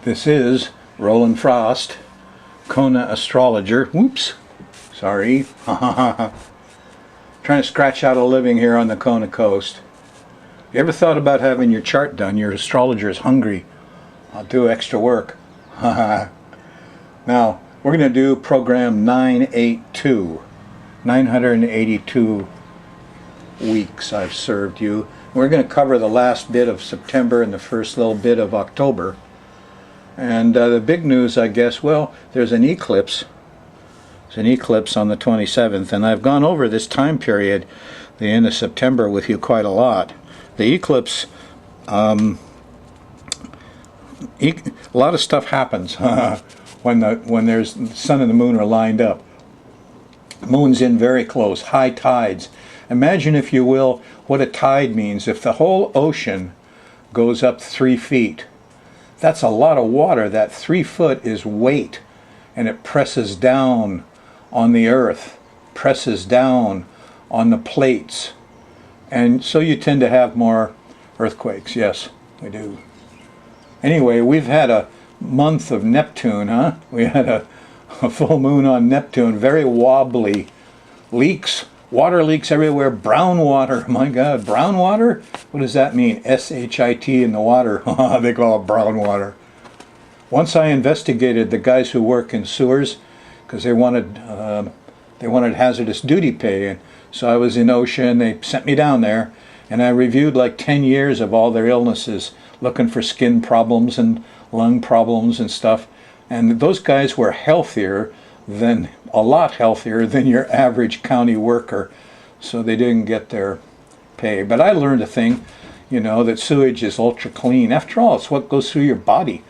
This is Roland Frost, Kona astrologer. Whoops, sorry. Trying to scratch out a living here on the Kona coast. You ever thought about having your chart done? Your astrologer is hungry. I'll do extra work. Now, we're going to do program 982. 982 weeks I've served you. We're going to cover the last bit of September and the first little bit of October. And the big news, I guess, well, there's an eclipse. There's an eclipse on the 27th, and I've gone over this time period, the end of September, with you quite a lot. The eclipse, a lot of stuff happens when there's the sun and the moon are lined up. Moon's in very close, high tides. Imagine, if you will, what a tide means. If the whole ocean goes up 3 feet, that's a lot of water. That 3 foot is weight, and it presses down on the earth, presses down on the plates. And so you tend to have more earthquakes. Yes, we do. Anyway, we've had a month of Neptune, huh? We had a full moon on Neptune, very wobbly. Leaks, water leaks everywhere, brown water. My God, brown water? What does that mean? S-H-I-T in the water. They call it brown water. Once I investigated the guys who work in sewers, because they wanted hazardous duty pay, and so I was in OSHA, and they sent me down there, and I reviewed like 10 years of all their illnesses, looking for skin problems and lung problems and stuff. And those guys were healthier than, a lot healthier than your average county worker, so they didn't get their pay. But I learned a thing, you know, that sewage is ultra clean. After all, it's what goes through your body.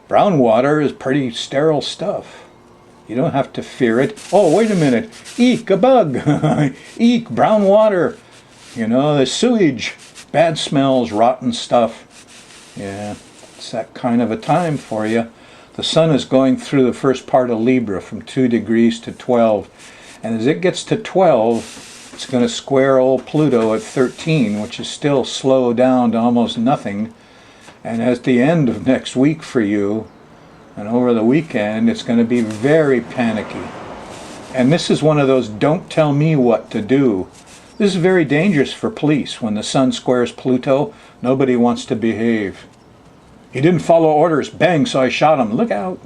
Brown water is pretty sterile stuff. You don't have to fear it. Oh, wait a minute. Eek, a bug. Eek, brown water. You know, the sewage, bad smells, rotten stuff. Yeah, it's that kind of a time for you. The sun is going through the first part of Libra from 2 degrees to 12. And as it gets to 12, it's going to square old Pluto at 13, which is still slow down to almost nothing. And at the end of next week for you, and over the weekend, it's going to be very panicky. And this is one of those don't tell me what to do. This is very dangerous for police. When the sun squares Pluto, nobody wants to behave. He didn't follow orders. Bang, so I shot him. Look out.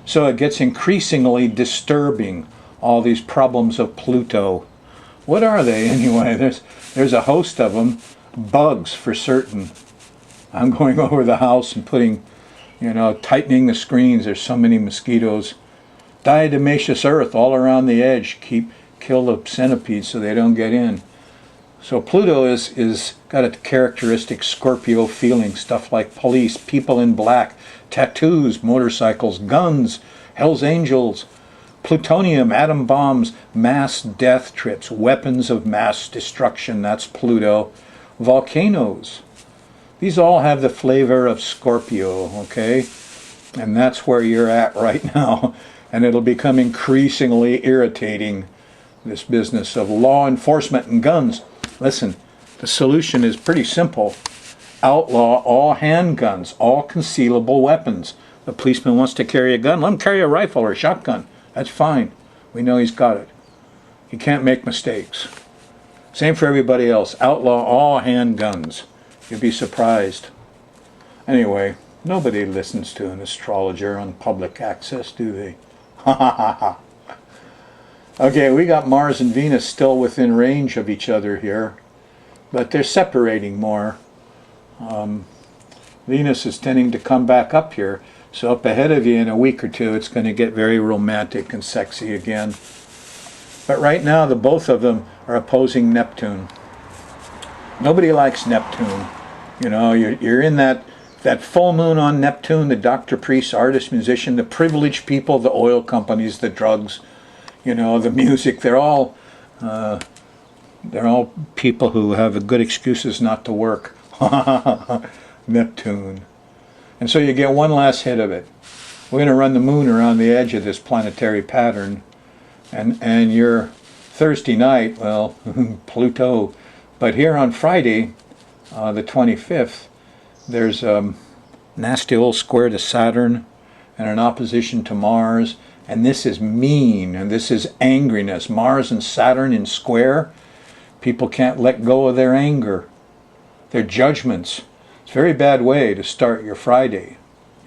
So it gets increasingly disturbing, all these problems of Pluto. What are they anyway? There's a host of them. Bugs for certain. I'm going over the house and putting, you know, tightening the screens. There's so many mosquitoes. Diatomaceous earth all around the edge. Kill the centipedes so they don't get in. So Pluto is got a characteristic Scorpio feeling, stuff like police, people in black, tattoos, motorcycles, guns, Hell's Angels, plutonium, atom bombs, mass death trips, weapons of mass destruction, that's Pluto, volcanoes. These all have the flavor of Scorpio, okay? And that's where you're at right now. And it'll become increasingly irritating, this business of law enforcement and guns. Listen, the solution is pretty simple. Outlaw all handguns, all concealable weapons. The policeman wants to carry a gun, let him carry a rifle or a shotgun. That's fine. We know he's got it. He can't make mistakes. Same for everybody else. Outlaw all handguns. You'd be surprised. Anyway, nobody listens to an astrologer on public access, do they? Ha ha ha ha. Okay, we got Mars and Venus still within range of each other here, but they're separating more. Venus is tending to come back up here, so up ahead of you in a week or two, it's going to get very romantic and sexy again. But right now, the both of them are opposing Neptune. Nobody likes Neptune. You know, you're in that full moon on Neptune, the doctor, priest, artist, musician, the privileged people, the oil companies, the drugs, you know, the music. They're all people who have good excuses not to work. Neptune. And so you get one last hit of it. We're going to run the moon around the edge of this planetary pattern. And your Thursday night, well, Pluto. But here on Friday, the 25th, there's nasty old square to Saturn and an opposition to Mars. And this is mean, and this is angriness. Mars and Saturn in square. People can't let go of their anger, their judgments. It's a very bad way to start your Friday.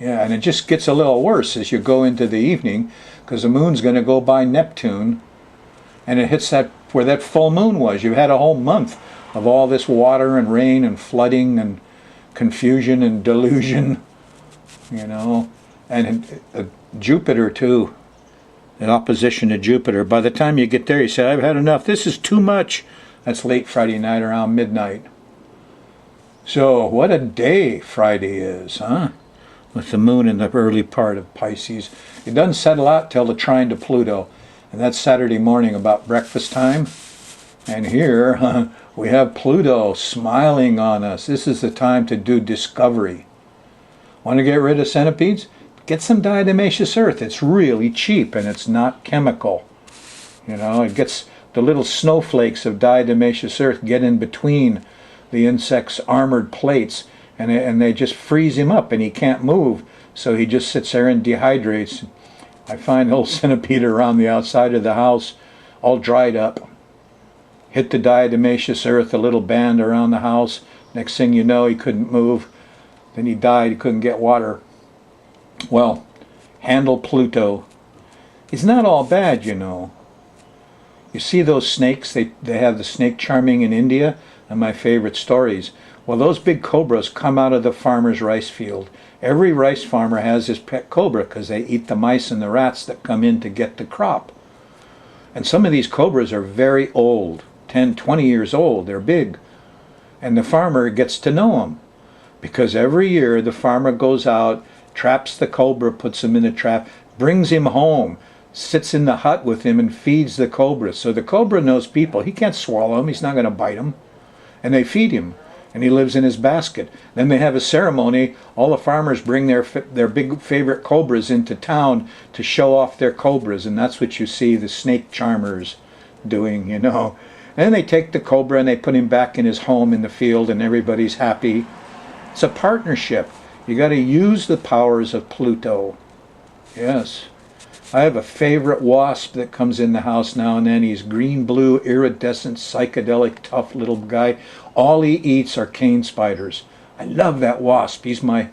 Yeah, and it just gets a little worse as you go into the evening, because the moon's going to go by Neptune, and it hits that where that full moon was. You've had a whole month of all this water and rain and flooding and confusion and delusion, you know, and Jupiter too, in opposition to Jupiter. By the time you get there, you say, I've had enough. This is too much. That's late Friday night around midnight. So what a day Friday is, huh? With the moon in the early part of Pisces. It doesn't settle out till the trine to Pluto. And that's Saturday morning about breakfast time. And here we have Pluto smiling on us. This is the time to do discovery. Want to get rid of centipedes? Get some diatomaceous earth. It's really cheap and it's not chemical. You know, it gets the little snowflakes of diatomaceous earth get in between the insect's armored plates, and they just freeze him up and he can't move. So he just sits there and dehydrates. I find a little centipede around the outside of the house, all dried up. Hit the diatomaceous earth, a little band around the house. Next thing you know, he couldn't move. Then he died, he couldn't get water. Well, handle Pluto. It's not all bad, you know. You see those snakes, they have the snake charming in India, and my favorite stories. Well, those big cobras come out of the farmer's rice field. Every rice farmer has his pet cobra because they eat the mice and the rats that come in to get the crop. And some of these cobras are very old, 10, 20 years old. They're big. And the farmer gets to know them because every year the farmer goes out, traps the cobra, puts him in a trap, brings him home, sits in the hut with him and feeds the cobra. So the cobra knows people. He can't swallow him. He's not going to bite him. And they feed him. And he lives in his basket. Then they have a ceremony. All the farmers bring their big favorite cobras into town to show off their cobras. And that's what you see the snake charmers doing, you know. And then they take the cobra and they put him back in his home in the field and everybody's happy. It's a partnership. You got to use the powers of Pluto. Yes. I have a favorite wasp that comes in the house now and then. He's green-blue, iridescent, psychedelic, tough little guy. All he eats are cane spiders. I love that wasp. He's my...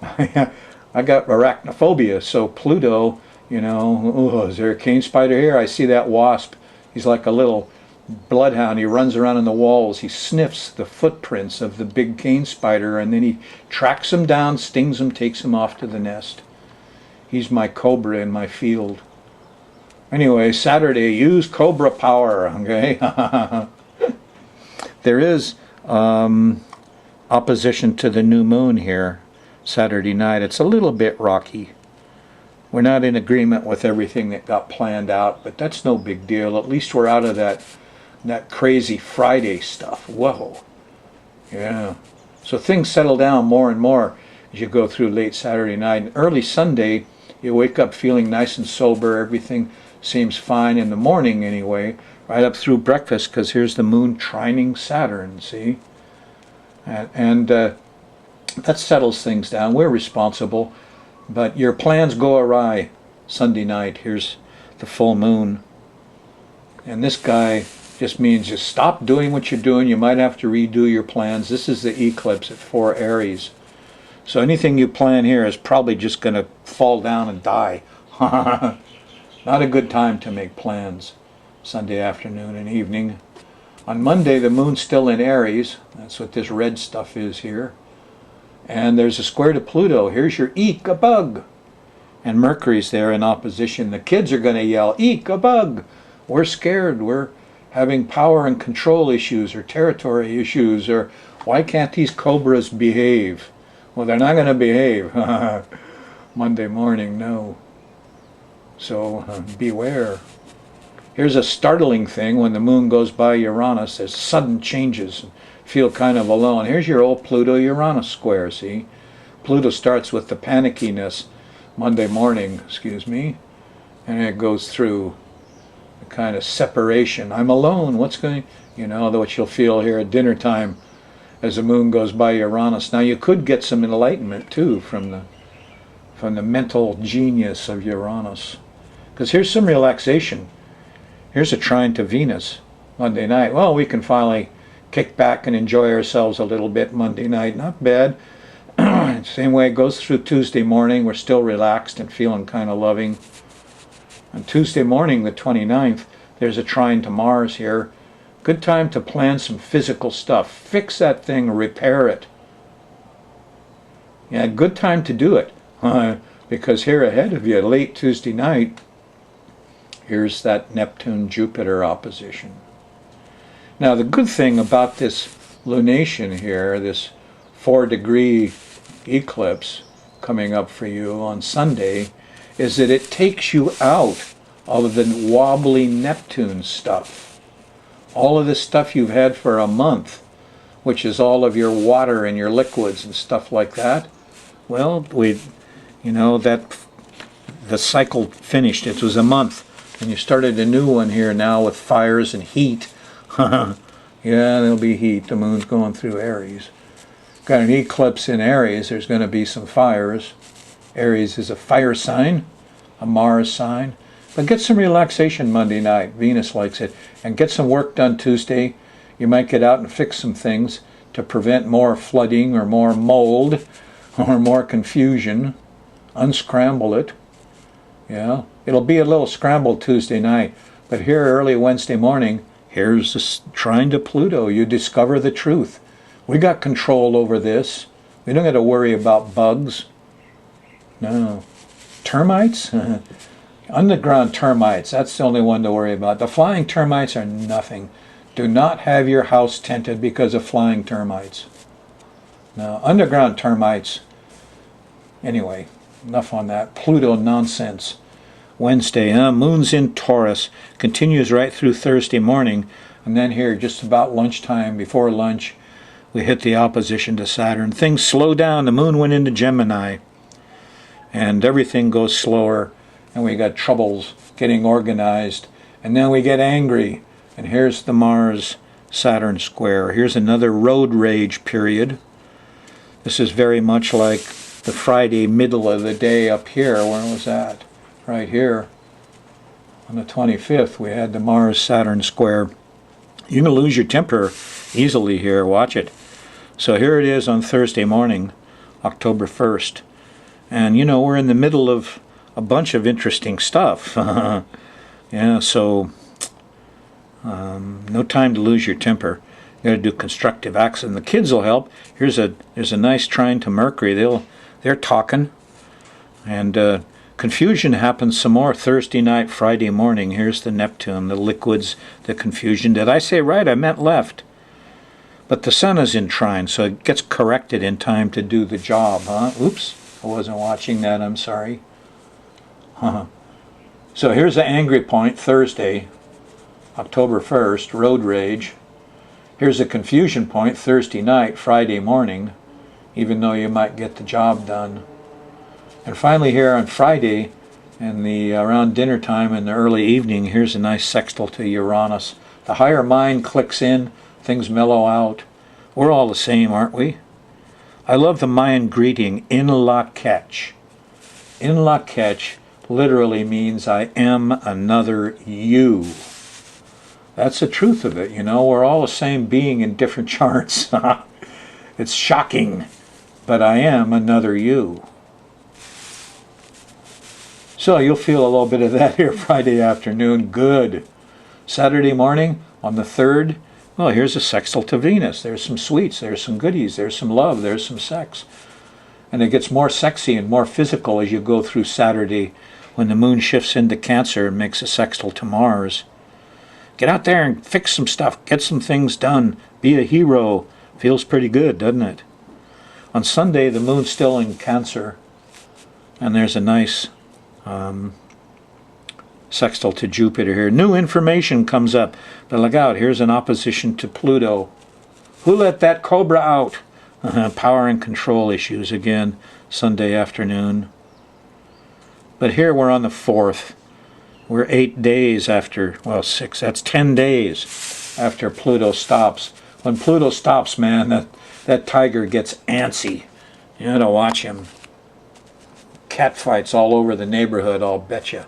I got arachnophobia, so Pluto, you know, is there a cane spider here? I see that wasp. He's like a little bloodhound. He runs around in the walls. He sniffs the footprints of the big cane spider, and then he tracks them down, stings them, takes them off to the nest. He's my cobra in my field. Anyway, Saturday, use cobra power, okay? There is opposition to the new moon here Saturday night. It's a little bit rocky. We're not in agreement with everything that got planned out, but that's no big deal. At least we're out of that crazy Friday stuff. Whoa. Yeah. So things settle down more and more as you go through late Saturday night. And early Sunday, you wake up feeling nice and sober. Everything seems fine in the morning anyway, right up through breakfast, because here's the moon trining Saturn, see? And that settles things down. We're responsible. But your plans go awry Sunday night. Here's the full moon. And this guy just means just stop doing what you're doing. You might have to redo your plans. This is the eclipse at 4 Aries. So anything you plan here is probably just going to fall down and die. Not a good time to make plans Sunday afternoon and evening. On Monday, the moon's still in Aries. That's what this red stuff is here. And there's a square to Pluto. Here's your eek, a bug. And Mercury's there in opposition. The kids are going to yell, eek, a bug. We're scared. We're having power and control issues or territory issues. Or why can't these cobras behave? Well, they're not going to behave. Monday morning, no. So beware. Here's a startling thing. When the moon goes by Uranus, there's sudden changes. Feel kind of alone. Here's your old Pluto-Uranus square, see? Pluto starts with the panickiness Monday morning, and it goes through a kind of separation. I'm alone. What's going, what you'll feel here at dinner time. as the moon goes by Uranus. Now you could get some enlightenment too from the mental genius of Uranus. Because here's some relaxation. Here's a trine to Venus Monday night. Well, we can finally kick back and enjoy ourselves a little bit Monday night. Not bad. Same way it goes through Tuesday morning. We're still relaxed and feeling kind of loving. On Tuesday morning, the 29th, there's a trine to Mars here. Good time to plan some physical stuff. Fix that thing, repair it. Yeah, good time to do it. Because here ahead of you, late Tuesday night, here's that Neptune-Jupiter opposition. Now, the good thing about this lunation here, this 4-degree eclipse coming up for you on Sunday, is that it takes you out of the wobbly Neptune stuff. All of this stuff you've had for a month, which is all of your water and your liquids and stuff like that. Well, that the cycle finished. It was a month, and you started a new one here now with fires and heat. Yeah, there'll be heat. The moon's going through Aries. Got an eclipse in Aries. There's going to be some fires. Aries is a fire sign, a Mars sign. But get some relaxation Monday night. Venus likes it. And get some work done Tuesday. You might get out and fix some things to prevent more flooding or more mold or more confusion. Unscramble it. Yeah, it'll be a little scrambled Tuesday night. But here early Wednesday morning, here's this trine to Pluto. You discover the truth. We got control over this. We don't got to worry about bugs. No. Termites? Underground termites, that's the only one to worry about. The flying termites are nothing. Do not have your house tented because of flying termites. No, underground termites. Anyway, enough on that. Pluto nonsense. Wednesday, moon's in Taurus. Continues right through Thursday morning. And then here, just about lunchtime, before lunch, we hit the opposition to Saturn. Things slow down. The moon went into Gemini. And everything goes slower. And we got troubles getting organized. And then we get angry. And here's the Mars-Saturn square. Here's another road rage period. This is very much like the Friday middle of the day up here. Where was that? Right here. On the 25th, we had the Mars-Saturn square. You can lose your temper easily here. Watch it. So here it is on Thursday morning, October 1st. And, we're in the middle of a bunch of interesting stuff. Yeah, so no time to lose your temper. You got to do constructive acts, and the kids will help. There's a nice trine to Mercury. They're talking, and confusion happens some more Thursday night, Friday morning. Here's the Neptune, the liquids, the confusion. Did I say right? I meant left. But the sun is in trine, so it gets corrected in time to do the job, huh? Oops, I wasn't watching that. I'm sorry. So here's the angry point, Thursday, October 1st, road rage. Here's a confusion point, Thursday night, Friday morning, even though you might get the job done. And finally here on Friday, around dinner time in the early evening, here's a nice sextile to Uranus. The higher mind clicks in, things mellow out. We're all the same, aren't we? I love the Mayan greeting, in la catch. In la catch literally means I am another you. That's the truth of it, We're all the same being in different charts. It's shocking, but I am another you. So you'll feel a little bit of that here Friday afternoon. Good. Saturday morning on the 3rd, well, here's a sextile to Venus. There's some sweets, there's some goodies, there's some love, there's some sex. And it gets more sexy and more physical as you go through Saturday when the moon shifts into Cancer and makes a sextile to Mars. Get out there and fix some stuff. Get some things done. Be a hero. Feels pretty good, doesn't it? On Sunday, the moon's still in Cancer. And there's a nice sextile to Jupiter here. New information comes up. But look out, here's an opposition to Pluto. Who let that cobra out? Power and control issues again, Sunday afternoon. But here we're on the 4th. We're 8 days after, 6, that's 10 days after Pluto stops. When Pluto stops, man, that tiger gets antsy. You gotta watch him. Cat fights all over the neighborhood, I'll bet you.